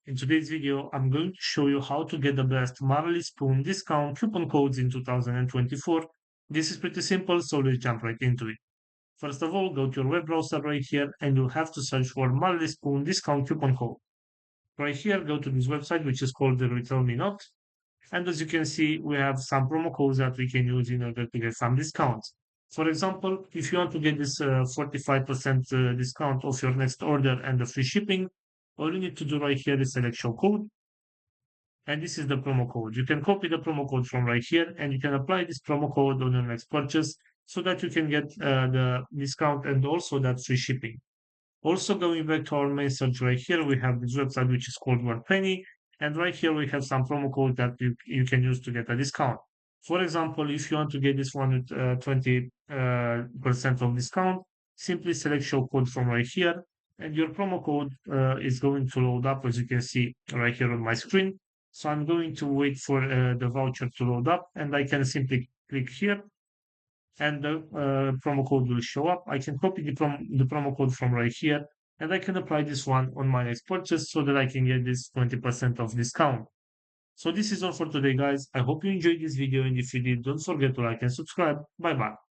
In today's video, I'm going to show you how to get the best Marley Spoon discount coupon codes in 2024. This is pretty simple, so let's jump right into it. First of all, go to your web browser right here and you'll have to search for Marley Spoon discount coupon code. Right here, go to this website, which is called the Return Me Not. And as you can see, we have some promo codes that we can use in order to get some discounts. For example, if you want to get this 45% discount off your next order and the free shipping, all you need to do right here is select show code. And this is the promo code. You can copy the promo code from right here and you can apply this promo code on your next purchase so that you can get the discount and also that free shipping. Also, going back to our main search right here, we have this website which is called WordPenny. And right here, we have some promo code that you can use to get a discount. For example, if you want to get this one with 20% of discount, simply select show code from right here. And your promo code is going to load up, as you can see right here on my screen. So I'm going to wait for the voucher to load up and I can simply click here and the promo code will show up. I can copy the promo code from right here and I can apply this one on my next purchase so that I can get this 20% of discount. So this is all for today, guys. I hope you enjoyed this video, and if you did, don't forget to like and subscribe. Bye bye.